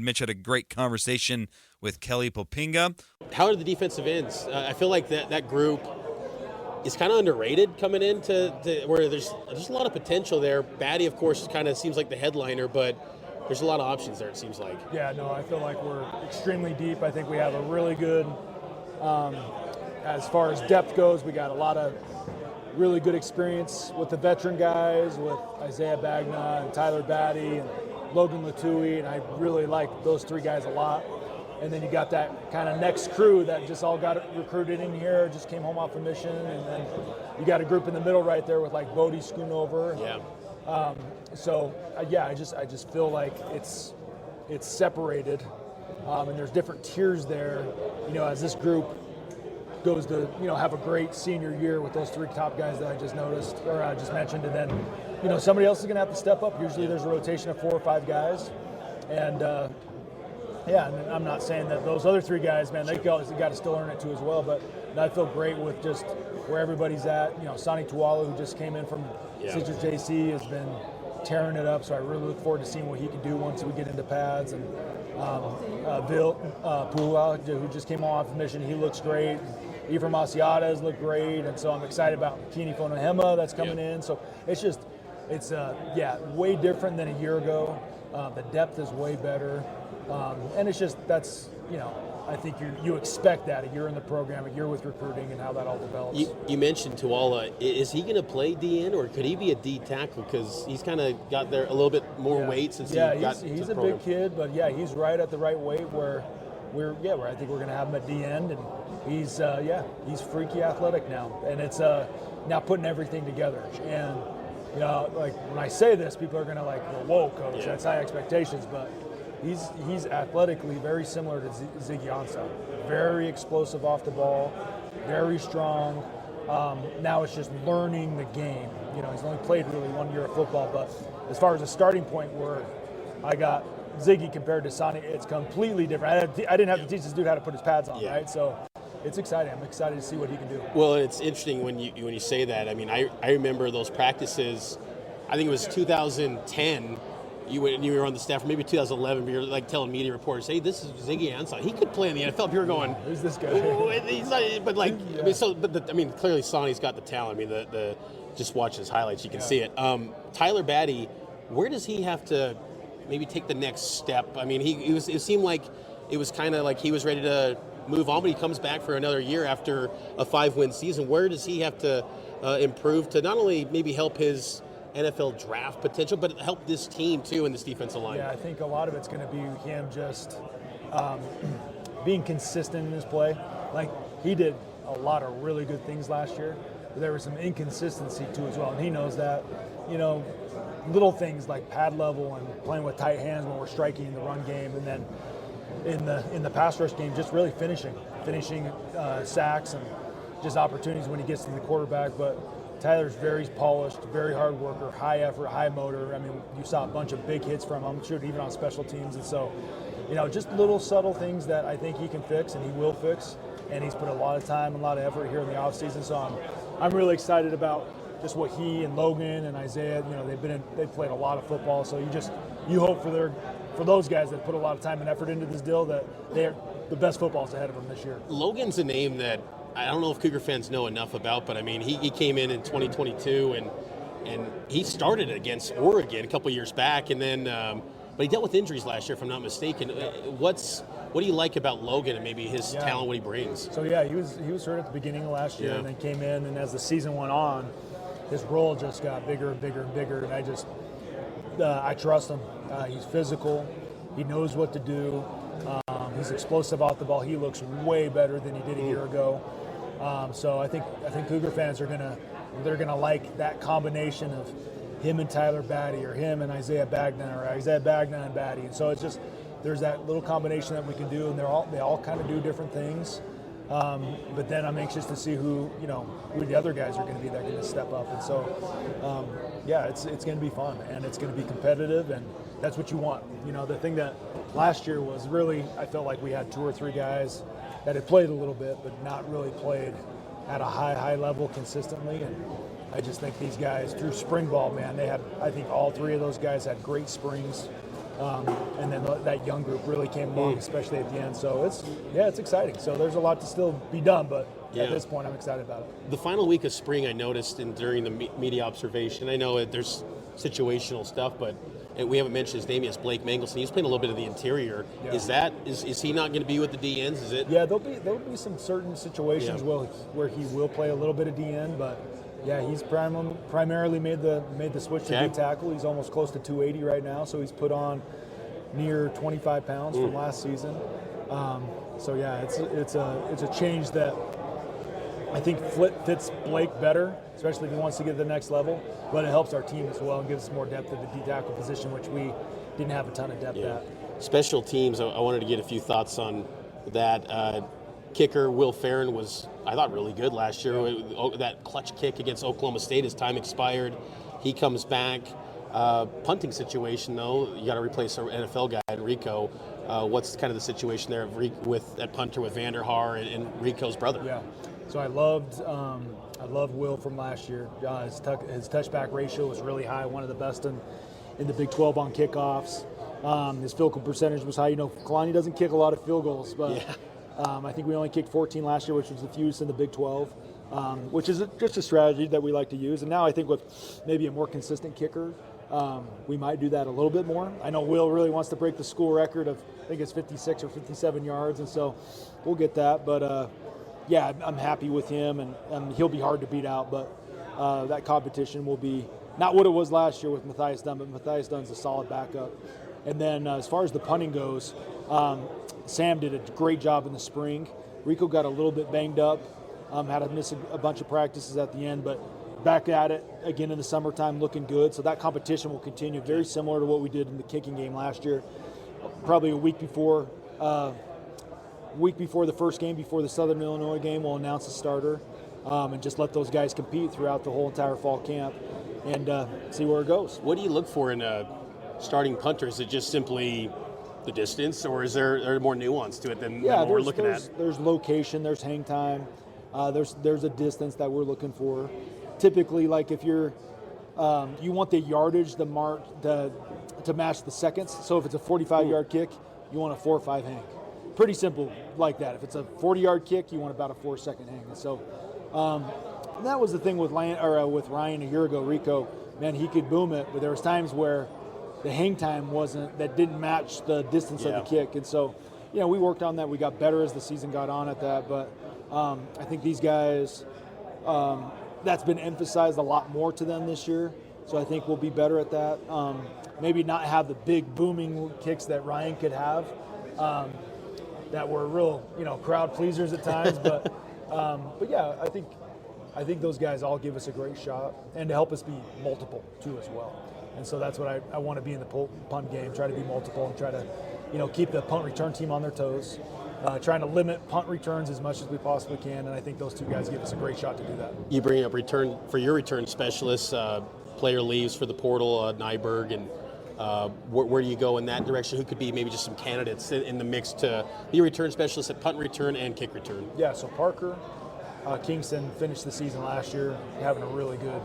Mitch had a great conversation with Kelly Poppinga. How are the defensive ends? I feel like that group is kind of underrated coming into where there's a lot of potential there. Batty, of course, kind of seems like the headliner, but there's a lot of options there, it seems like. Yeah, no, I feel like we're extremely deep. I think we have a really good, as far as depth goes, we got a lot of really good experience with the veteran guys, with Isaiah Bagna and Tyler Batty and Logan Latui, and I really like those three guys a lot. And then you got that kind of next crew that just all got recruited in here, just came home off a mission, and then you got a group in the middle right there with like Bodie Schoonover. Yeah. I just feel like it's separated, and there's different tiers there. As this group goes to have a great senior year with those three top guys that I just noticed or I just mentioned, and then somebody else is going to have to step up. Usually there's a rotation of 4 or 5 guys, and and I'm not saying that those other 3 guys, man, they got to still earn it too as well. But I feel great with just where everybody's at. Sonny Tualu, who just came in from Citrus JC, has been tearing it up. So I really look forward to seeing what he can do once we get into pads. And Bill Pua, who just came off mission, he looks great. Ephraim Asiata has looked great, and so I'm excited about Kini Fonohema that's coming in. So it's way different than a year ago. The depth is way better. And it's just, I think you expect that a year in the program, a year with recruiting and how that all develops. You mentioned Tuala. Is he going to play D-end or could he be a D tackle? Because he's kind of got there a little bit more weight since he got to he's the a program. big kid, but he's right at the right weight where I think we're going to have him at D-end, and he's freaky athletic now, and it's now putting everything together. And like when I say this, people are going to whoa, coach, that's high expectations, but he's athletically very similar to Ziggy Ansah. Very explosive off the ball, very strong. Now it's just learning the game. He's only played really 1 year of football, but as far as a starting point where I got Ziggy compared to Sonny, it's completely different. I didn't have to teach this dude how to put his pads on, right? So it's exciting. I'm excited to see what he can do. Well, it's interesting when you say that. I mean, I remember those practices. I think it was 2010. You were on the staff, or maybe 2011, but you're telling media reporters, "Hey, this is Ziggy Ansah. He could play in the NFL." You're going, "Who's this guy?" He's not, but clearly Sonny's got the talent. I mean, the just watch his highlights, you can see it. Tyler Batty, where does he have to maybe take the next step? I mean, it seemed like it was kind of like he was ready to move on, but he comes back for another year after a 5-win season. Where does he have to improve to not only maybe help his NFL draft potential, but help this team too in this defensive line? Yeah, I think a lot of it's going to be him just being consistent in his play. Like, he did a lot of really good things last year, but there was some inconsistency too as well, and he knows that. Little things like pad level and playing with tight hands when we're striking in the run game, and then in the pass rush game, just really finishing sacks and just opportunities when he gets to the quarterback. But Tyler's very polished, very hard worker, high effort, high motor. I mean, you saw a bunch of big hits from him, I'm sure, even on special teams. And so, just little subtle things that I think he can fix and he will fix. And he's put a lot of time and a lot of effort here in the offseason. So I'm really excited about just what he and Logan and Isaiah, they've played a lot of football. So you hope for those guys that put a lot of time and effort into this deal that they're the best football's ahead of them this year. Logan's a name that I don't know if Cougar fans know enough about, but I mean, he came in 2022 and he started against Oregon a couple years back, and then but he dealt with injuries last year, if I'm not mistaken. What do you like about Logan and maybe his talent, what he brings? So he was hurt at the beginning of last year, and then came in, and as the season went on, his role just got bigger and bigger and bigger, and I trust him. He's physical. He knows what to do. He's explosive off the ball. He looks way better than he did a year ago. So I think Cougar fans are gonna like that combination of him and Tyler Batty, or him and Isaiah Bagna, or Isaiah Bagna and Batty. And so it's just, there's that little combination that we can do, and they all kind of do different things. But then I'm anxious to see who the other guys are going to be that are going to step up. And so, it's going to be fun, and it's going to be competitive, and that's what you want. The thing that last year was really, I felt like we had 2 or 3 guys that had played a little bit, but not really played at a high level consistently. And I just think these guys, through spring ball, man, I think all 3 of those guys had great springs. And then that young group really came along, especially at the end. So it's exciting. So there's a lot to still be done, but at this point, I'm excited about it. The final week of spring, I noticed during the media observation, I know there's situational stuff, but we haven't mentioned his name yet. It's Blake Mangelson. He's playing a little bit of the interior. Yeah. Is he not going to be with the DNs? Is it? Yeah, there'll be some certain situations where he will play a little bit of DN, but yeah, he's primarily made the switch to D tackle. He's almost close to 280 right now, so he's put on near 25 pounds from last season. So yeah, it's a change that I think fits Blake better, especially if he wants to get to the next level. But it helps our team as well and gives us more depth at the D tackle position, which we didn't have a ton of depth at. Special teams, I wanted to get a few thoughts on that. Kicker Will Farron was, I thought, really good last year. That clutch kick against Oklahoma State, his time expired. He comes back. Punting situation, though, you got to replace our NFL guy, Enrico. What's kind of the situation there at punter with Vanderhaar and Rico's brother? Yeah. So I loved Will from last year. His touchback ratio was really high, one of the best in the Big 12 on kickoffs. His field goal percentage was high. Kalani doesn't kick a lot of field goals, but I think we only kicked 14 last year, which was the fewest in the Big 12, which is just a strategy that we like to use. And now I think with maybe a more consistent kicker, we might do that a little bit more. I know Will really wants to break the school record of, I think it's 56 or 57 yards, and so we'll get that. But yeah, I'm happy with him, and he'll be hard to beat out. But that competition will be not what it was last year with Matthias Dunn, but Matthias Dunn's a solid backup. And then as far as the punting goes, Sam did a great job in the spring. Rico got a little bit banged up, had to miss a bunch of practices at the end, but back at it again in the summertime looking good. So that competition will continue, very similar to what we did in the kicking game last year. Probably a week before the first game, before the Southern Illinois game, we'll announce a starter and just let those guys compete throughout the whole entire fall camp and see where it goes. What do you look for in a starting punter? Is it just simply the distance, or is there more nuance to it than what we're looking at? There's location, there's hang time, there's a distance that we're looking for. Typically, like if you're you want the yardage to match the seconds. So if it's a 45-yard kick, you want a 4 or 5 hang. Pretty simple like that. If it's a 40-yard kick, you want about a 4-second hang. And so that was the thing with Ryan a year ago. Rico, man, he could boom it, but there was times where the hang time didn't match the distance of the kick. And so, we worked on that. We got better as the season got on at that. But I think these guys, that's been emphasized a lot more to them this year. So I think we'll be better at that. Maybe not have the big booming kicks that Ryan could have. That were real, crowd pleasers at times, but yeah, I think those guys all give us a great shot, and to help us be multiple too as well. And so that's what I want to be in the punt game, try to be multiple and try to, keep the punt return team on their toes, trying to limit punt returns as much as we possibly can, and I think those two guys give us a great shot to do that. You bring up your return specialists, player leaves for the portal, Nyberg, and where do you go in that direction? Who could be maybe just some candidates in the mix to be a return specialist at punt return and kick return? Yeah, so Parker Kingston finished the season last year having a really good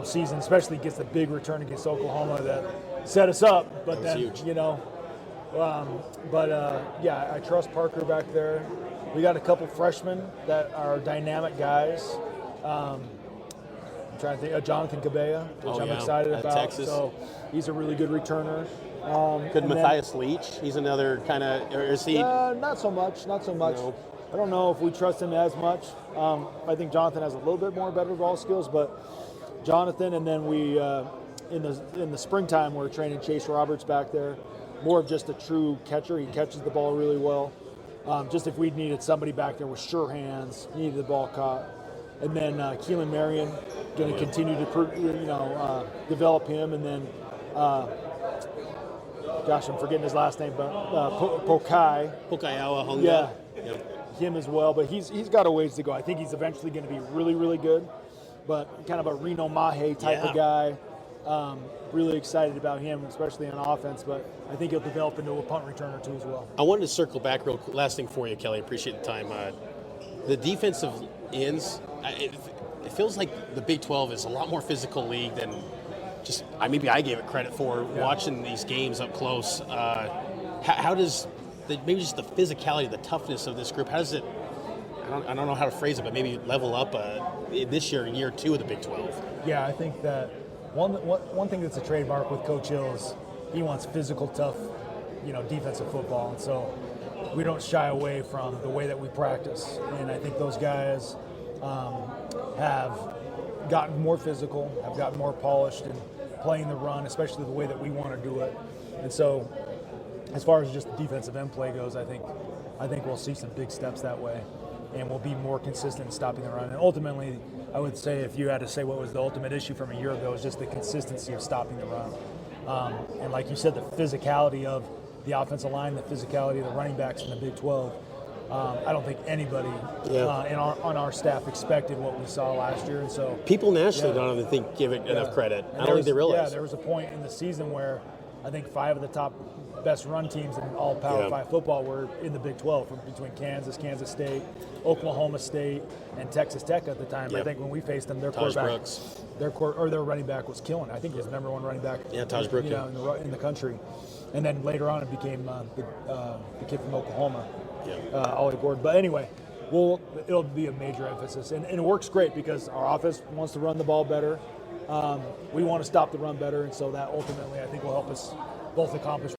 season, especially gets the big return against Oklahoma that set us up. But then, huge. I trust Parker back there. We got a couple freshmen that are dynamic guys. I'm trying to think, Jonathan Cabella, which I'm excited about. Texas. So he's a really good returner. Could Matthias Leach? He's another kind of, or is he? Not so much. No. I don't know if we trust him as much. I think Jonathan has a little bit more better ball skills, but Jonathan, and then we in the springtime we're training Chase Roberts back there, more of just a true catcher. He catches the ball really well. Just if we needed somebody back there with sure hands, needed the ball caught. And then Keelan Marion, going to continue to develop him. And then, I'm forgetting his last name, but Pokaiawa Hunga. Yeah, him as well. But he's got a ways to go. I think he's eventually going to be really, really good. But kind of a Reno Mahe type of guy. Really excited about him, especially on offense. But I think he'll develop into a punt returner too as well. I wanted to circle back last thing for you, Kelly. Appreciate the time. The defensive ends. It feels like the Big 12 is a lot more physical league than maybe I gave it credit for watching these games up close. How does maybe just the physicality, the toughness of this group, how does it? I don't know how to phrase it, but maybe level up this year, year 2 of the Big 12. Yeah, I think that one thing that's a trademark with Coach Hill is he wants physical, tough, defensive football, and so we don't shy away from the way that we practice. And I think those guys have gotten more physical, have gotten more polished in playing the run, especially the way that we want to do it. And so, as far as just the defensive end play goes, I think we'll see some big steps that way, and we'll be more consistent in stopping the run. And ultimately, I would say if you had to say what was the ultimate issue from a year ago, is just the consistency of stopping the run. And like you said, the physicality of the offensive line, the physicality of the running backs in the Big 12. I don't think anybody on our staff expected what we saw last year, and so people nationally don't even give it enough credit. I don't think they realize. Yeah, there was a point in the season where I think 5 of the top best run teams in all Power 5 football were in the Big 12, from between Kansas State, Oklahoma State, and Texas Tech at the time. I think when we faced them, their quarterback, their running back was killing it. I think he was the number 1 running back. Yeah, Taj Brooks. In the country. And then later on, it became the kid from Oklahoma, Ollie Gordon. But anyway, it'll be a major emphasis, and it works great because our offense wants to run the ball better. We want to stop the run better, and so that ultimately I think will help us both accomplish